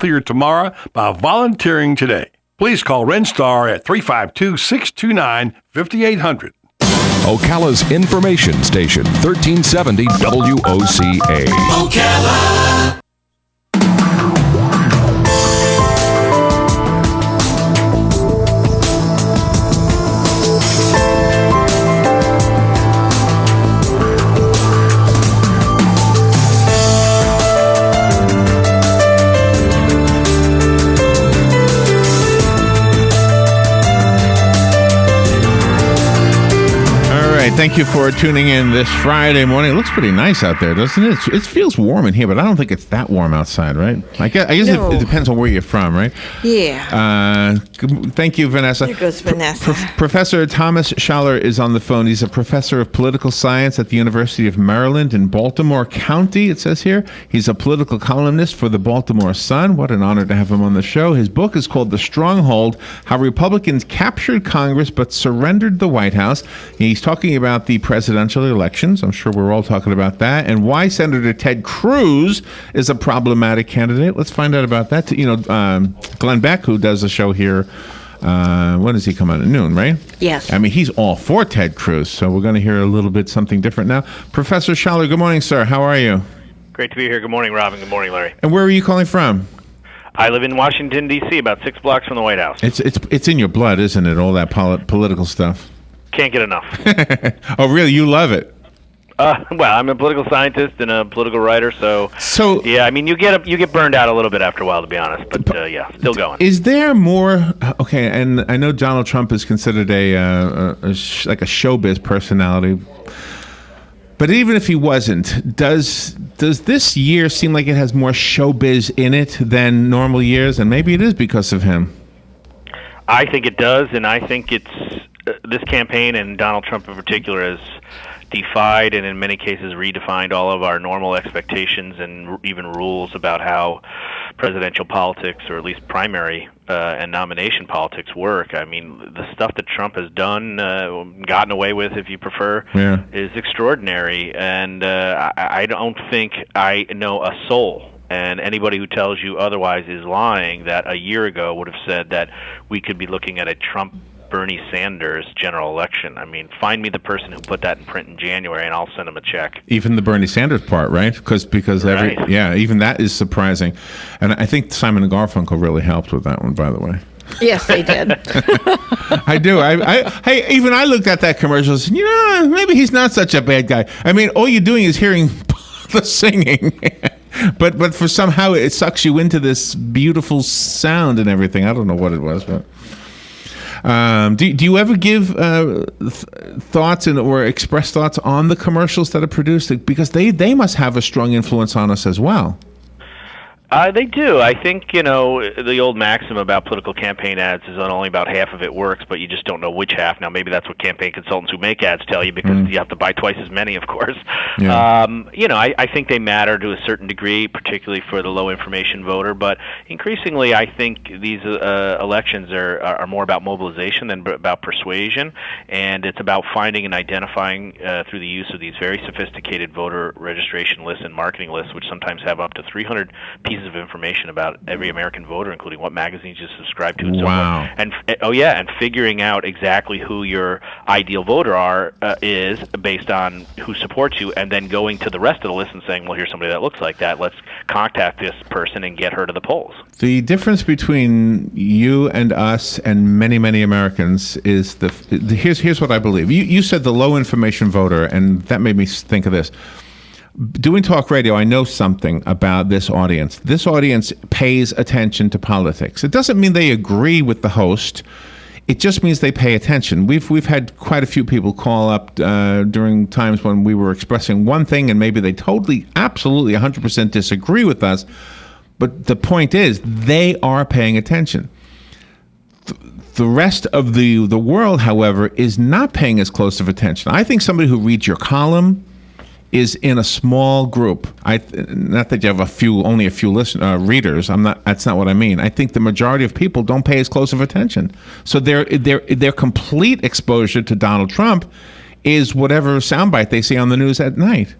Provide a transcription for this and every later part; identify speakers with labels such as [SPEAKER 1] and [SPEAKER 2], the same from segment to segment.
[SPEAKER 1] healthier tomorrow by volunteering today. Please call RenStar at 352-629-5800.
[SPEAKER 2] Ocala's information station, 1370 WOCA.
[SPEAKER 3] Ocala.
[SPEAKER 4] Thank you for tuning in this Friday morning. It looks pretty nice out there, doesn't it? It feels warm in here, but I don't think it's that warm outside, right? I guess no. it depends on where you're from, right?
[SPEAKER 5] Yeah.
[SPEAKER 4] Thank you, Vanessa.
[SPEAKER 5] Here goes Vanessa.
[SPEAKER 4] Professor Thomas Schaller is on the phone. He's a professor of political science at the University of Maryland in Baltimore County, it says here. He's a political columnist for the Baltimore Sun. What an honor to have him on the show. His book is called The Stronghold, How Republicans Captured Congress but Surrendered the White House. He's talking about the presidential elections. I'm sure we're all talking about that, and why Senator Ted Cruz is a problematic candidate. Let's find out about that. Glenn Beck, who does a show here, when does he come on at noon, right?
[SPEAKER 5] Yes.
[SPEAKER 4] I mean, he's all for Ted Cruz, so we're going to hear a little bit something different now. Professor Schaller, good morning, sir. How are you?
[SPEAKER 6] Great to be here. Good morning, Robin. Good morning, Larry.
[SPEAKER 4] And where are you calling from?
[SPEAKER 6] I live in Washington, D.C., about 6 blocks from the White House.
[SPEAKER 4] It's in your blood, isn't it? All that political stuff.
[SPEAKER 6] Can't get enough.
[SPEAKER 4] Oh, really? You love it?
[SPEAKER 6] Well, I'm a political scientist and a political writer, so yeah. I mean, you get burned out a little bit after a while, to be honest. But yeah, still going.
[SPEAKER 4] Is there more? Okay, and I know Donald Trump is considered like a showbiz personality, but even if he wasn't, does this year seem like it has more showbiz in it than normal years? And maybe it is because of him.
[SPEAKER 6] I think it does, and I think it's. This campaign, and Donald Trump in particular, has defied and in many cases redefined all of our normal expectations and even rules about how presidential politics, or at least primary and nomination politics, work. I mean, the stuff that Trump has done, gotten away with, if you prefer, is extraordinary. And I don't think I know a soul. And anybody who tells you otherwise is lying, that a year ago would have said that we could be looking at a Bernie Sanders general election. I mean, find me the person who put that in print in January, and I'll send him a check.
[SPEAKER 4] Even the Bernie Sanders part, right? Because
[SPEAKER 6] right.
[SPEAKER 4] Even that is surprising. And I think Simon and Garfunkel really helped with that one, by the way.
[SPEAKER 5] Yes, they did.
[SPEAKER 4] I do. Hey, even I looked at that commercial and said, maybe he's not such a bad guy. I mean, all you're doing is hearing the singing. But for somehow it sucks you into this beautiful sound and everything. I don't know what it was, but. Do you ever give thoughts or express thoughts on the commercials that are produced? Because they must have a strong influence on us as well.
[SPEAKER 6] They do. I think, the old maxim about political campaign ads is that only about half of it works, but you just don't know which half. Now, maybe that's what campaign consultants who make ads tell you, because you have to buy twice as many, of course. Yeah. I think they matter to a certain degree, particularly for the low-information voter, but increasingly I think these elections are more about mobilization than about persuasion, and it's about finding and identifying through the use of these very sophisticated voter registration lists and marketing lists, which sometimes have up to 300 pieces of information about every American voter, including what magazines you subscribe to and so
[SPEAKER 4] forth.
[SPEAKER 6] And figuring out exactly who your ideal voter is based on who supports you, and then going to the rest of the list and saying, well, here's somebody that looks like that. Let's contact this person and get her to the polls.
[SPEAKER 4] The difference between you and us and many, many Americans is here's what I believe. You said the low information voter, and that made me think of this. Doing talk radio, I know something about this audience. This audience pays attention to politics. It doesn't mean they agree with the host. It just means they pay attention. We've had quite a few people call up during times when we were expressing one thing, and maybe they totally, absolutely, 100% disagree with us. But the point is, they are paying attention. The rest of the world, however, is not paying as close of attention. I think somebody who reads your column is in a small group. Not that you have only a few readers. That's not what I mean. I think the majority of people don't pay as close of attention. So their complete exposure to Donald Trump is whatever soundbite they see on the news at night.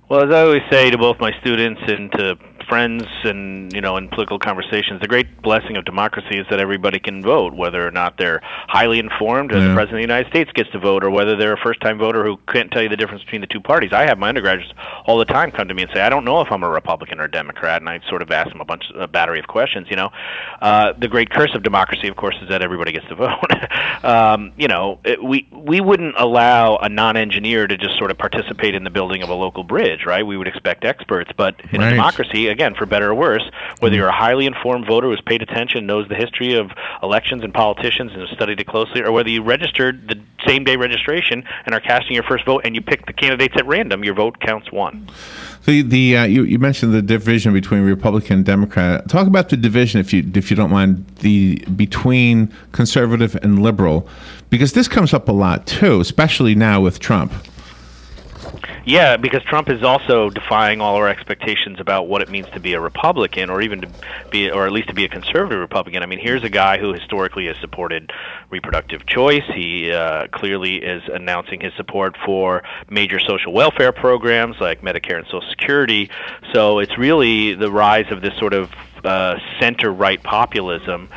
[SPEAKER 6] Well, as I always say to both my students and to friends and, in political conversations, the great blessing of democracy is that everybody can vote, whether or not they're highly informed, as the President of the United States gets to vote, or whether they're a first-time voter who can't tell you the difference between the two parties. I have my undergraduates all the time come to me and say, I don't know if I'm a Republican or a Democrat, and I sort of ask them a battery of questions, The great curse of democracy, of course, is that everybody gets to vote. We wouldn't allow a non-engineer to just sort of participate in the building of a local bridge, right? We would expect experts, but in a democracy, again, for better or worse, whether you're a highly informed voter who's paid attention, knows the history of elections and politicians and has studied it closely, or whether you registered the same-day registration and are casting your first vote and you pick the candidates at random, your vote counts one.
[SPEAKER 4] So you mentioned the division between Republican and Democrat. Talk about the division, if you don't mind, between conservative and liberal, because this comes up a lot too, especially now with Trump.
[SPEAKER 6] Yeah, because Trump is also defying all our expectations about what it means to be a Republican, or even to be, or at least to be a conservative Republican. I mean, here's a guy who historically has supported reproductive choice. He clearly is announcing his support for major social welfare programs like Medicare and Social Security. So it's really the rise of this sort of center-right populism,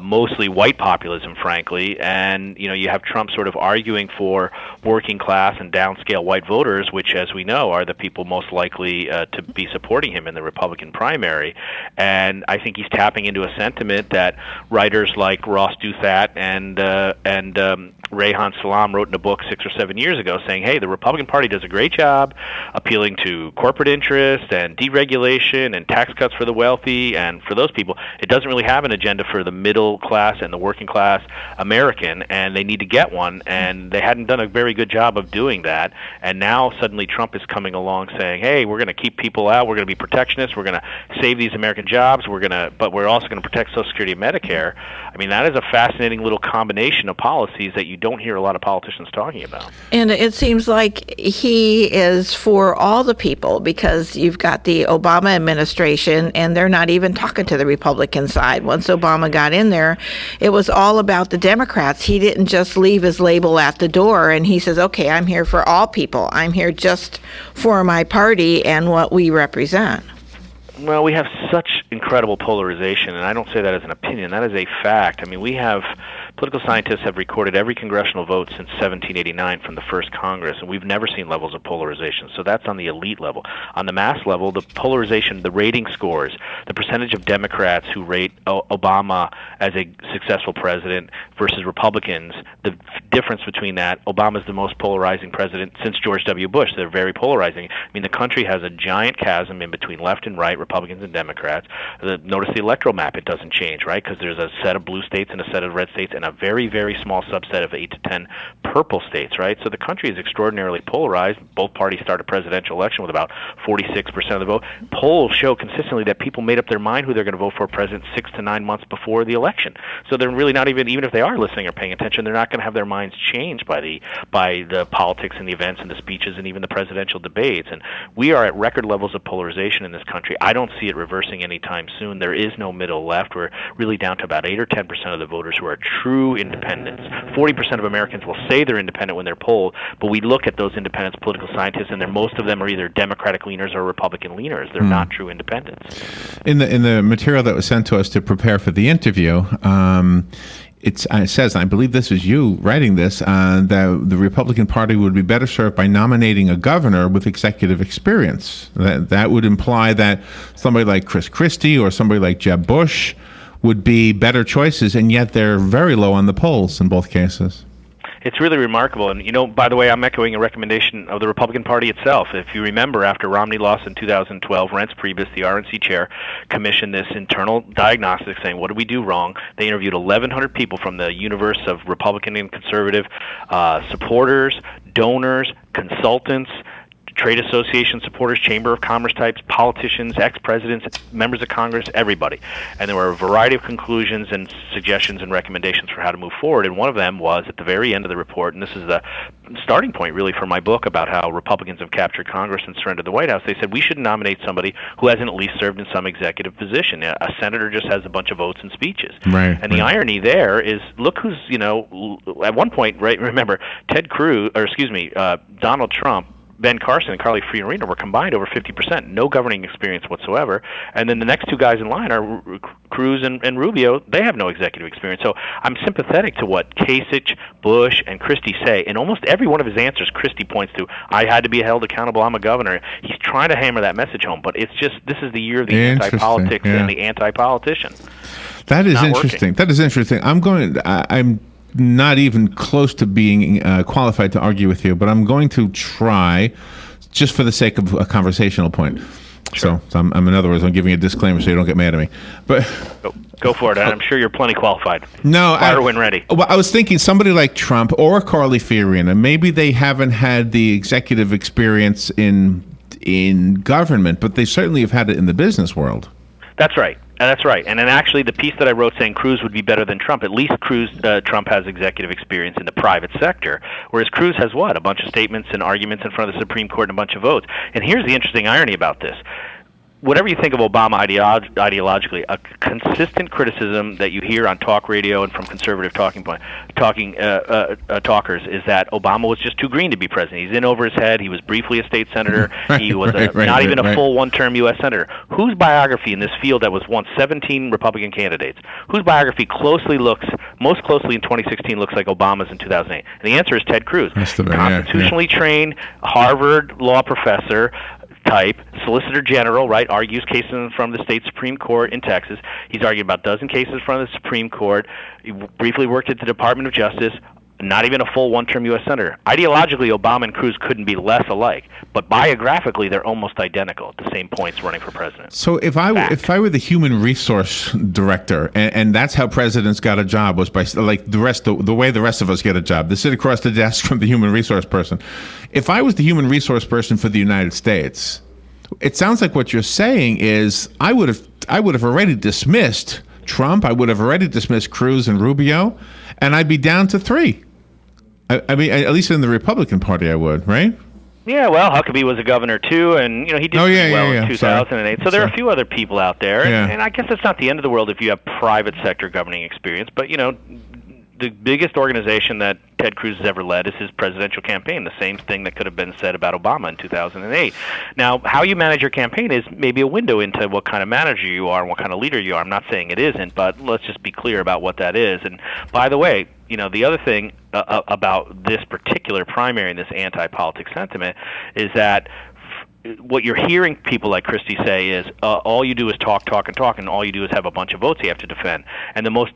[SPEAKER 6] mostly white populism, frankly, and you have Trump sort of arguing for working-class and downscale white voters, which, as we know, are the people most likely to be supporting him in the Republican primary. And I think he's tapping into a sentiment that writers like Ross Douthat and Rehan Salam wrote in a book 6 or 7 years ago, saying, "Hey, the Republican Party does a great job appealing to corporate interest and deregulation and tax cuts for the wealthy." And for those people, it doesn't really have an agenda for the middle class and the working class American, and they need to get one, and they hadn't done a very good job of doing that. And now suddenly Trump is coming along saying, hey, we're going to keep people out, we're going to be protectionists, we're going to save these American jobs, but we're also going to protect Social Security and Medicare. I mean, that is a fascinating little combination of policies that you don't hear a lot of politicians talking about.
[SPEAKER 5] And it seems like he is for all the people, because you've got the Obama administration, and they're not even talking to the Republican side. Once Obama got in there, it was all about the Democrats. He didn't just leave his label at the door, and he says, okay, I'm here for all people. I'm here just for my party and what we represent.
[SPEAKER 6] Well, we have such incredible polarization, and I don't say that as an opinion. That is a fact. I mean, political scientists have recorded every congressional vote since 1789 from the first Congress, and we've never seen levels of polarization. So that's on the elite level. On the mass level, the polarization, the rating scores, the percentage of Democrats who rate Obama as a successful president versus Republicans, the difference between that, Obama's the most polarizing president since George W. Bush. They're very polarizing. I mean, the country has a giant chasm in between left and right, Republicans and Democrats. Notice the electoral map, it doesn't change, right? Because there's a set of blue states and a set of red states and a very, very small subset of 8 to 10 purple states, right? So the country is extraordinarily polarized. Both parties start a presidential election with about 46% of the vote. Polls show consistently that people made up their mind who they're going to vote for president 6 to 9 months before the election. So they're really not even if they are listening or paying attention, they're not going to have their minds changed by the politics and the events and the speeches and even the presidential debates. And we are at record levels of polarization in this country. I don't see it reversing anytime soon. There is no middle left. We're really down to about 8 or 10% of the voters who are true independents. 40% of Americans will say they're independent when they're polled, but we look at those independents, political scientists, and most of them are either Democratic leaners or Republican leaners. They're not true independents.
[SPEAKER 4] In the material that was sent to us to prepare for the interview, it says, and I believe this is you writing this, that the Republican Party would be better served by nominating a governor with executive experience. That would imply that somebody like Chris Christie or somebody like Jeb Bush would be better choices, and yet they're very low on the polls in both cases.
[SPEAKER 6] It's really remarkable. And, by the way, I'm echoing a recommendation of the Republican Party itself. If you remember, after Romney lost in 2012, Reince Priebus, the RNC chair, commissioned this internal diagnostic saying, what did we do wrong? They interviewed 1,100 people from the universe of Republican and conservative supporters, donors, consultants, trade association supporters, Chamber of Commerce types, politicians, ex-presidents, members of Congress, everybody. And there were a variety of conclusions and suggestions and recommendations for how to move forward. And one of them was at the very end of the report, and this is the starting point really for my book about how Republicans have captured Congress and surrendered the White House. They said we should nominate somebody who hasn't at least served in some executive position. A senator just has a bunch of votes and speeches.
[SPEAKER 4] Right,
[SPEAKER 6] and the irony there is, look who's, at one point, right, remember, Donald Trump Ben Carson and Carly Fiorina were combined over 50%, no governing experience whatsoever. And then the next two guys in line are Cruz and Rubio. They have no executive experience. So I'm sympathetic to what Kasich, Bush, and Christie say. In almost every one of his answers, Christie points to, I had to be held accountable, I'm a governor. He's trying to hammer that message home, but it's just, this is the year of the anti-politics and the anti-politician.
[SPEAKER 4] That is interesting. That is interesting. I'm not even close to being qualified to argue with you, but I'm going to try, just for the sake of a conversational point. Sure. So I'm in other words, I'm giving a disclaimer so you don't get mad at me. But
[SPEAKER 6] go for it. I'm sure you're plenty qualified.
[SPEAKER 4] No,
[SPEAKER 6] fire when ready.
[SPEAKER 4] Well, I was thinking somebody like Trump or Carly Fiorina. Maybe they haven't had the executive experience in government, but they certainly have had it in the business world.
[SPEAKER 6] That's right. That's right. And then actually the piece that I wrote saying Cruz would be better than Trump, at least Trump has executive experience in the private sector, whereas Cruz has what? A bunch of statements and arguments in front of the Supreme Court and a bunch of votes. And here's the interesting irony about this. Whatever you think of Obama ideologically, a consistent criticism that you hear on talk radio and from conservative talkers is that Obama was just too green to be president. He's in over his head. He was briefly a state senator. He was not even a full one-term U.S. senator. Whose biography in this field that was once 17 Republican candidates, whose biography most closely in 2016 looks like Obama's in 2008? And the answer is Ted Cruz. Constitutionally trained, Harvard law professor, type, Solicitor General, right, argues cases from the state Supreme Court in Texas. He's argued about a dozen cases from the Supreme Court. He briefly worked at the Department of Justice, not even a full one-term U.S. senator. Ideologically, Obama and Cruz couldn't be less alike, but biographically, they're almost identical at the same points running for president.
[SPEAKER 4] So if I were the human resource director, and that's how presidents got a job, was by like the way the rest of us get a job, to sit across the desk from the human resource person. If I was the human resource person for the United States, it sounds like what you're saying is I would have already dismissed Trump. I would have already dismissed Cruz and Rubio, and I'd be down to 3. I mean, at least in the Republican Party, I would, right?
[SPEAKER 6] Yeah, well, Huckabee was a governor too, and he did well in 2008. So there are a few other people out there, and I guess it's not the end of the world if you have private sector governing experience. But the biggest organization that Ted Cruz has ever led is his presidential campaign. The same thing that could have been said about Obama in 2008. Now, how you manage your campaign is maybe a window into what kind of manager you are and what kind of leader you are. I'm not saying it isn't, but let's just be clear about what that is. And by the way, the other thing about this particular primary and this anti-politics sentiment is that what you're hearing people like Christie say is all you do is talk, and all you do is have a bunch of votes you have to defend. And the most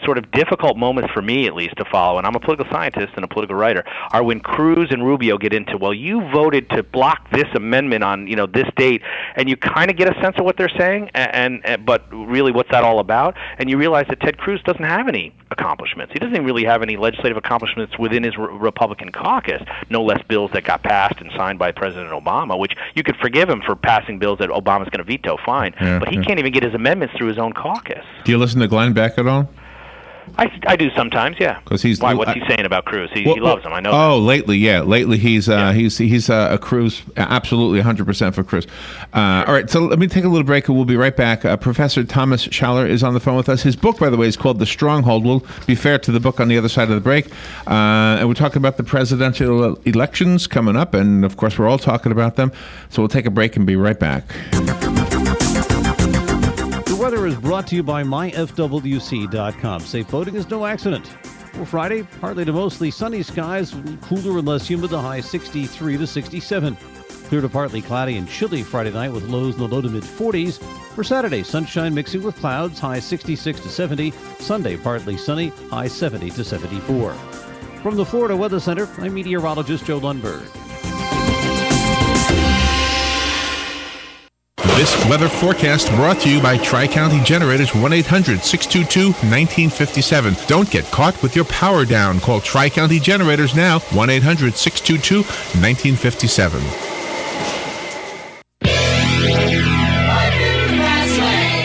[SPEAKER 6] sort of difficult moments for me, at least, to follow, and I'm a political scientist and a political writer, are when Cruz and Rubio get into, well, you voted to block this amendment on this date, and you kind of get a sense of what they're saying, but really what's that all about? And you realize that Ted Cruz doesn't have any accomplishments. He doesn't really have any legislative accomplishments within his Republican caucus, no less bills that got passed and signed by President Obama, which you could forgive him for passing bills that Obama's going to veto, fine. But he can't even get his amendments through his own caucus.
[SPEAKER 4] Do you listen to Glenn Beck at all?
[SPEAKER 6] I do sometimes, yeah. Why? What's he saying about Cruz? He loves him. I know.
[SPEAKER 4] Oh, lately, yeah. Lately, he's a Cruz, absolutely 100% for Cruz. All right, so let me take a little break, and we'll be right back. Professor Thomas Schaller is on the phone with us. His book, by the way, is called The Stronghold. We'll be fair to the book on the other side of the break. And we're talking about the presidential elections coming up, and of course, we're all talking about them. So we'll take a break and be right back.
[SPEAKER 7] The weather is brought to you by myfwc.com. Safe boating is no accident. For Friday, partly to mostly sunny skies, cooler and less humid, the high 63 to 67. Clear to partly cloudy and chilly Friday night with lows in the low to mid 40s. For Saturday, sunshine mixing with clouds, high 66 to 70. Sunday, partly sunny, high 70 to 74. From the Florida Weather Center, I'm meteorologist Joe Lundberg.
[SPEAKER 4] This weather forecast brought to you by TriCounty Generators, 1-800-622-1957. Don't get caught with your power down. Call TriCounty Generators now, 1-800-622-1957.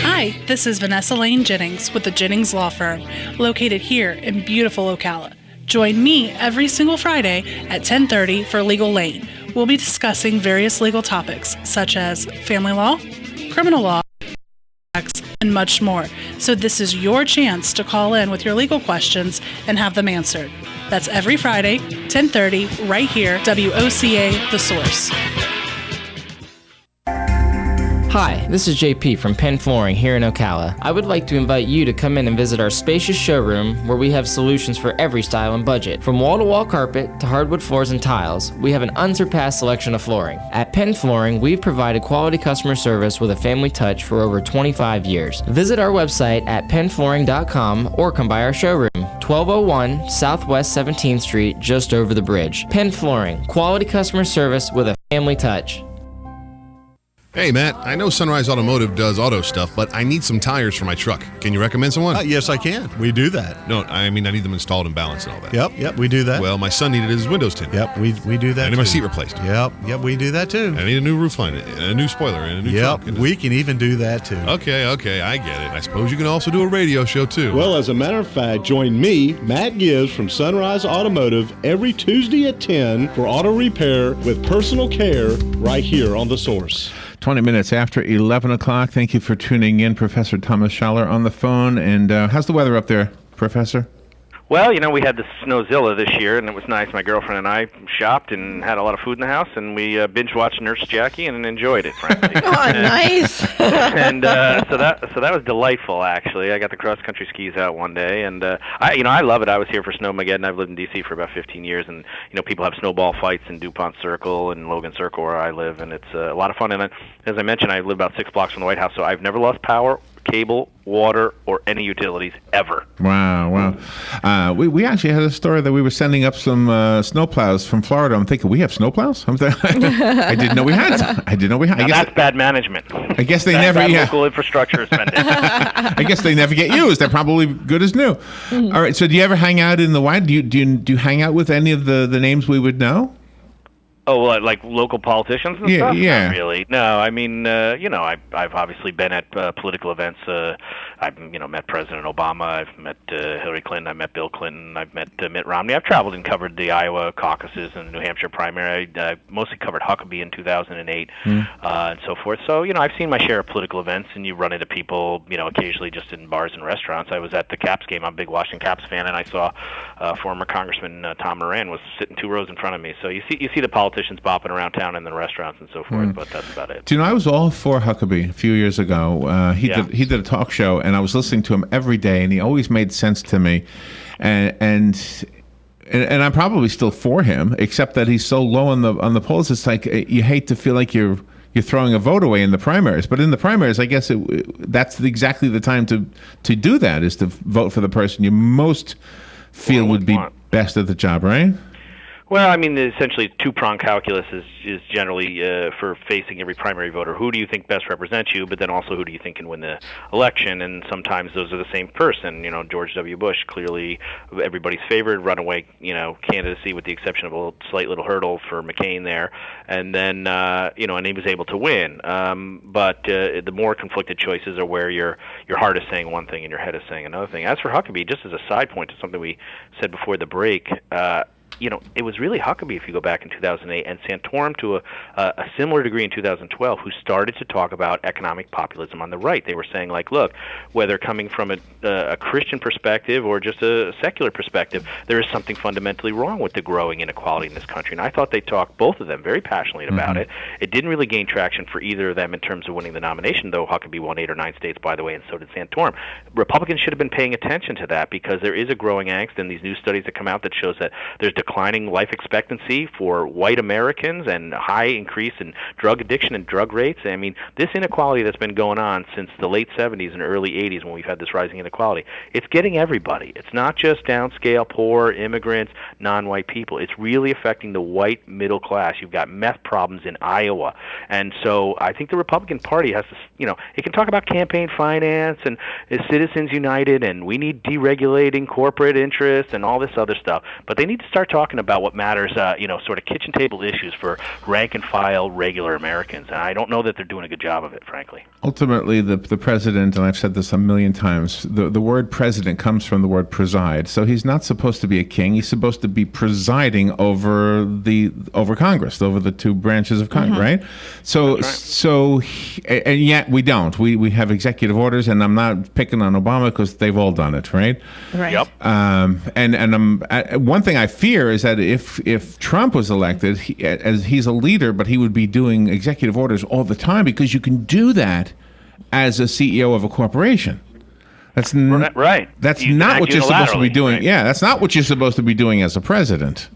[SPEAKER 8] Hi, this is Vanessa Lane Jennings with the Jennings Law Firm, located here in beautiful Ocala. Join me every single Friday at 10:30 for Legal Lane. We'll be discussing various legal topics such as family law, criminal law, tax, and much more. So this is your chance to call in with your legal questions and have them answered. That's every Friday, 10:30, right here, WOCA, The Source.
[SPEAKER 9] Hi, this is JP from Penn Flooring here in Ocala. I would like to invite you to come in and visit our spacious showroom where we have solutions for every style and budget. From wall-to-wall carpet to hardwood floors and tiles, we have an unsurpassed selection of flooring. At Penn Flooring, we've provided quality customer service with a family touch for over 25 years. Visit our website at pennflooring.com or come by our showroom, 1201 Southwest 17th Street, just over the bridge. Penn Flooring, quality customer service with a family touch.
[SPEAKER 10] Hey, Matt, I know Sunrise Automotive does auto stuff, but I need some tires for my truck. Can you recommend someone?
[SPEAKER 11] Yes, I can. We do that.
[SPEAKER 10] No, I mean, I need them installed and balanced and all that.
[SPEAKER 11] Yep, we do that.
[SPEAKER 10] Well, my son needed his windows tinted.
[SPEAKER 11] Yep, we do that.
[SPEAKER 10] I need my seat replaced.
[SPEAKER 11] Yep, we do that too.
[SPEAKER 10] I need a new roof line, a new spoiler, and a new trunk.
[SPEAKER 11] Yep, we can even do that too.
[SPEAKER 10] Okay, I get it. I suppose you can also do a radio show too.
[SPEAKER 12] Well, as a matter of fact, join me, Matt Gibbs from Sunrise Automotive, every Tuesday at 10 for auto repair with personal care right here on The Source.
[SPEAKER 4] 20 minutes after 11 o'clock. Thank you for tuning in. Professor Thomas Schaller on the phone. And how's the weather up there, Professor?
[SPEAKER 6] Well, we had the Snowzilla this year, and it was nice. My girlfriend and I shopped and had a lot of food in the house, and we binge-watched Nurse Jackie and enjoyed it, frankly.
[SPEAKER 5] Oh, nice.
[SPEAKER 6] And so that was delightful, actually. I got the cross-country skis out one day, and I love it. I was here for Snowmageddon. I've lived in D.C. for about 15 years, and people have snowball fights in DuPont Circle and Logan Circle where I live, and it's a lot of fun. And as I mentioned, I live about 6 blocks from the White House, so I've never lost power, cable, water, or any utilities ever.
[SPEAKER 4] Wow. We actually had a story that we were sending up some snowplows from Florida. I'm thinking, we have snowplows? I didn't know we had.
[SPEAKER 6] Now that's bad management.
[SPEAKER 4] I guess they never.
[SPEAKER 6] Bad local infrastructure spending.
[SPEAKER 4] I guess they never get used. They're probably good as new. All right. So do you ever hang out in the wild? Do you hang out with any of the names we would know?
[SPEAKER 6] Oh, like local politicians and stuff?
[SPEAKER 4] Yeah.
[SPEAKER 6] Not really. No, I mean, I've obviously been at political events. I've met President Obama. I've met Hillary Clinton. I've met Bill Clinton. I've met Mitt Romney. I've traveled and covered the Iowa caucuses and the New Hampshire primary. I mostly covered Huckabee in 2008 and so forth. So, I've seen my share of political events, and you run into people, occasionally just in bars and restaurants. I was at the Caps game. I'm a big Washington Caps fan, and I saw former Congressman Tom Moran was sitting 2 rows in front of me. So you see the politicians bopping around town in the restaurants and so forth, but that's about it.
[SPEAKER 4] Do you know, I was all for Huckabee a few years ago. He did a talk show, and I was listening to him every day, and he always made sense to me. And I'm probably still for him, except that he's so low on the polls. It's like you hate to feel like you're throwing a vote away in the primaries. But in the primaries, I guess that's exactly the time to do that, is to vote for the person you most feel would be best at the job, right?
[SPEAKER 6] Well, I mean, essentially, two-prong calculus is generally for facing every primary voter. Who do you think best represents you, but then also who do you think can win the election? And sometimes those are the same person. George W. Bush, clearly everybody's favorite, runaway, candidacy with the exception of a slight little hurdle for McCain there. And then, and he was able to win. But the more conflicted choices are where your heart is saying one thing and your head is saying another thing. As for Huckabee, just as a side point to something we said before the break, it was really Huckabee, if you go back in 2008, and Santorum to a similar degree in 2012, who started to talk about economic populism on the right. They were saying, look, whether coming from a Christian perspective or just a secular perspective, there is something fundamentally wrong with the growing inequality in this country. And I thought they talked, both of them, very passionately about it. It didn't really gain traction for either of them in terms of winning the nomination, though Huckabee won 8 or 9 states, by the way, and so did Santorum. Republicans should have been paying attention to that, because there is a growing angst in these new studies that come out that shows that there's declining life expectancy for white Americans and high increase in drug addiction and drug rates. I mean, this inequality that's been going on since the late 70s and early 80s, when we've had this rising inequality, it's getting everybody. It's not just downscale, poor, immigrants, non-white people. It's really affecting the white middle class. You've got meth problems in Iowa. And so I think the Republican Party has to, it can talk about campaign finance and Citizens United, and we need deregulating corporate interests and all this other stuff. But they need to start talking about what matters, sort of kitchen table issues for rank and file regular Americans. And I don't know that they're doing a good job of it, frankly.
[SPEAKER 4] Ultimately, the president, and I've said this a million times, the word president comes from the word preside. So he's not supposed to be a king. He's supposed to be presiding over Congress, over the two branches of Congress, right? And yet we don't. We have executive orders, and I'm not picking on Obama because they've all done it, right?
[SPEAKER 5] Right.
[SPEAKER 6] Yep.
[SPEAKER 4] One thing I fear is that if Trump was elected, as he's a leader, but he would be doing executive orders all the time because you can do that as a CEO of a corporation. That's
[SPEAKER 6] right.
[SPEAKER 4] That's
[SPEAKER 6] You
[SPEAKER 4] not
[SPEAKER 6] act
[SPEAKER 4] what you're supposed to be
[SPEAKER 6] unilaterally,
[SPEAKER 4] doing.
[SPEAKER 6] right.
[SPEAKER 4] Yeah, that's not what you're supposed to be doing as a president.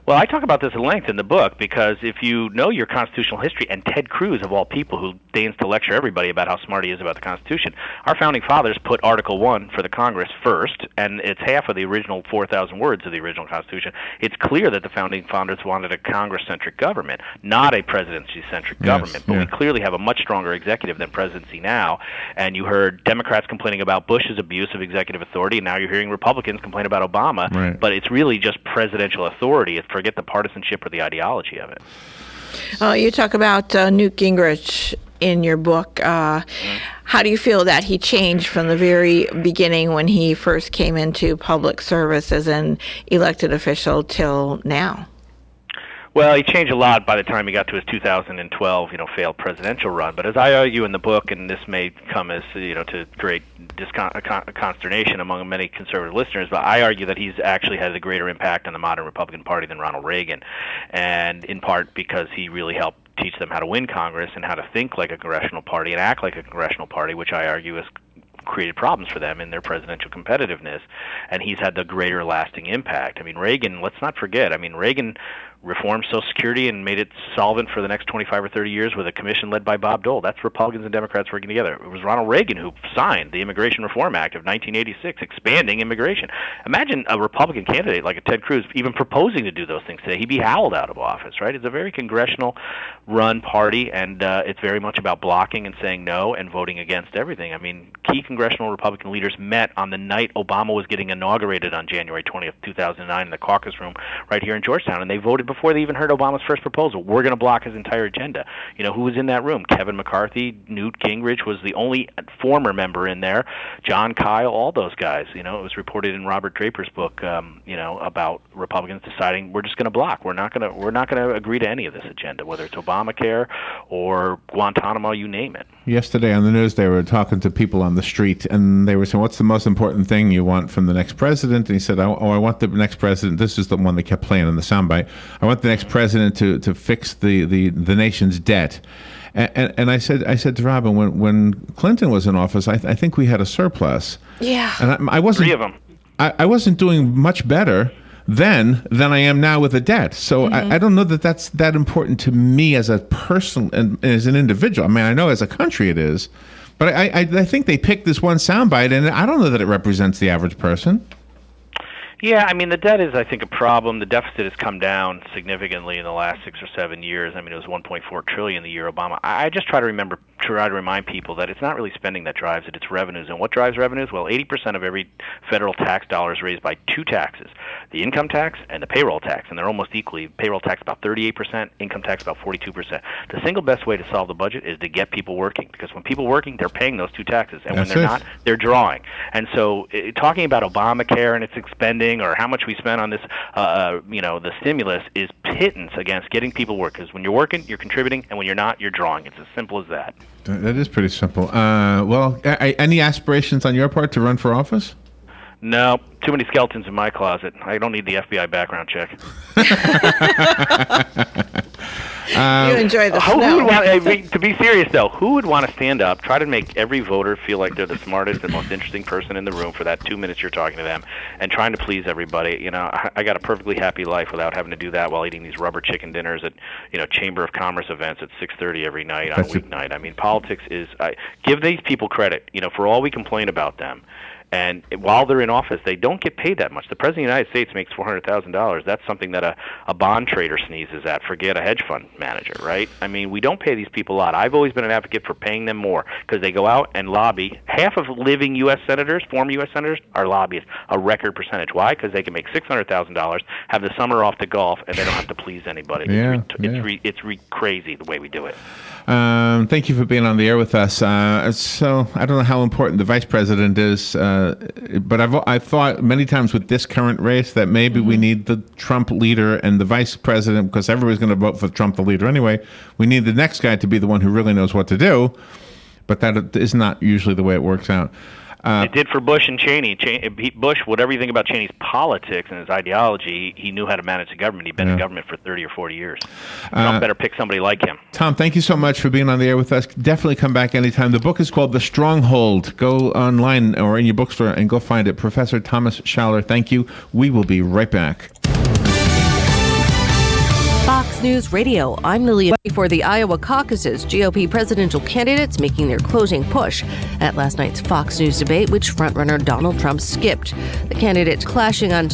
[SPEAKER 6] Well, I talk about this at length in the book because if you know your constitutional history, and Ted Cruz, of all people, who deigns to lecture everybody about how smart he is about the Constitution, our founding fathers put Article 1 for the Congress first, and it's half of the original 4,000 words of the original Constitution. It's clear that the founding fathers wanted a Congress-centric government, not a presidency-centric government. But we clearly have a much stronger executive than presidency now, and you heard Democrats complaining about Bush's abuse of executive authority, and now you're hearing Republicans complain about Obama.
[SPEAKER 4] Right.
[SPEAKER 6] But it's really just presidential authority. Forget the partisanship or the ideology of it.
[SPEAKER 5] You talk about Newt Gingrich in your book. How do you feel that he changed from the very beginning when he first came into public service as an elected official till now?
[SPEAKER 6] Well, he changed a lot by the time he got to his 2012, failed presidential run. But as I argue in the book, and this may come as, to great consternation among many conservative listeners, but I argue that he's actually had a greater impact on the modern Republican Party than Ronald Reagan, and in part because he really helped teach them how to win Congress and how to think like a congressional party and act like a congressional party, which I argue has created problems for them in their presidential competitiveness, and he's had the greater lasting impact. I mean, Reagan, let's not forget, Reagan reformed Social Security and made it solvent for the next 25 or 30 years with a commission led by Bob Dole. That's Republicans and Democrats working together. It was Ronald Reagan who signed the Immigration Reform Act of 1986, expanding immigration. Imagine a Republican candidate like a Ted Cruz even proposing to do those things today. He'd be howled out of office, right? It's a very congressional-run party, and it's very much about blocking and saying no and voting against everything. Key congressional Republican leaders met on the night Obama was getting inaugurated on January 20th, 2009 in the caucus room right here in Georgetown, and they voted before they even heard Obama's first proposal. We're going to block his entire agenda. Who was in that room? Kevin McCarthy, Newt Gingrich was the only former member in there, John Kyle, all those guys. It was reported in Robert Draper's book, about Republicans deciding we're just going to block. We're not going to agree to any of this agenda, whether it's Obamacare or Guantanamo, you name it.
[SPEAKER 4] Yesterday on the news, they were talking to people on the street, and they were saying, "What's the most important thing you want from the next president?" And he said, "Oh, I want the next president." This is the one they kept playing in the soundbite. "I want the next president to fix the nation's debt." And I said to Robin, when Clinton was in office, I think we had a surplus.
[SPEAKER 5] Yeah.
[SPEAKER 4] And I wasn't.
[SPEAKER 6] 3 of them.
[SPEAKER 4] I wasn't doing much better then than I am now with a debt. So I don't know that that's that important to me as a person and as an individual. I know as a country it is, but I think they picked this one soundbite, and I don't know that it represents the average person.
[SPEAKER 6] Yeah, the debt is, I think, a problem. The deficit has come down significantly in the last 6 or 7 years. It was $1.4 trillion the year Obama. I just try to remind people that it's not really spending that drives it, it's revenues. And what drives revenues? Well, 80% of every federal tax dollar is raised by 2 taxes, the income tax and the payroll tax, and they're almost equally. Payroll tax about 38%, income tax about 42%. The single best way to solve the budget is to get people working, because when people are working, they're paying those 2 taxes, and when they're not, they're drawing. And so talking about Obamacare and its expending or how much we spend on this, the stimulus is pittance against getting people work, because when you're working, you're contributing, and when you're not, you're drawing. It's as simple as that.
[SPEAKER 4] That is pretty simple. Any aspirations on your part to run for office?
[SPEAKER 6] No, too many skeletons in my closet. I don't need the FBI background check.
[SPEAKER 5] You enjoy the
[SPEAKER 6] who
[SPEAKER 5] snow.
[SPEAKER 6] would want, to be serious, though, who would want to stand up, try to make every voter feel like they're the smartest and most interesting person in the room for that 2 minutes you're talking to them and trying to please everybody? I got a perfectly happy life without having to do that while eating these rubber chicken dinners at, Chamber of Commerce events at 6:30 every night on a weeknight. Politics is, give these people credit, for all we complain about them. And while they're in office, they don't get paid that much. The President of the United States makes $400,000. That's something that a bond trader sneezes at. Forget a hedge fund manager, right? I mean, we don't pay these people a lot. I've always been an advocate for paying them more because they go out and lobby. Half of living U.S. senators, former U.S. senators, are lobbyists, a record percentage. Why? Because they can make $600,000, have the summer off to golf, and they don't have to please anybody. It's crazy the way we do it.
[SPEAKER 4] Thank you for being on the air with us. So I don't know how important the vice president is, but I've thought many times with this current race that maybe we need the Trump leader and the vice president, because everybody's going to vote for Trump, the leader anyway. We need the next guy to be the one who really knows what to do, but that is not usually the way it works out.
[SPEAKER 6] It did for Bush and Cheney. Bush, whatever you think about Cheney's politics and his ideology, he knew how to manage the government. He'd been in government for 30 or 40 years. Trump better pick somebody like him.
[SPEAKER 4] Tom, thank you so much for being on the air with us. Definitely come back anytime. The book is called The Stronghold. Go online or in your bookstore and go find it. Professor Thomas Schaller, thank you. We will be right back.
[SPEAKER 13] Fox News Radio, I'm Lillian. For the Iowa caucuses, GOP presidential candidates making their closing push at last night's Fox News debate, which frontrunner Donald Trump skipped. The candidates clashing on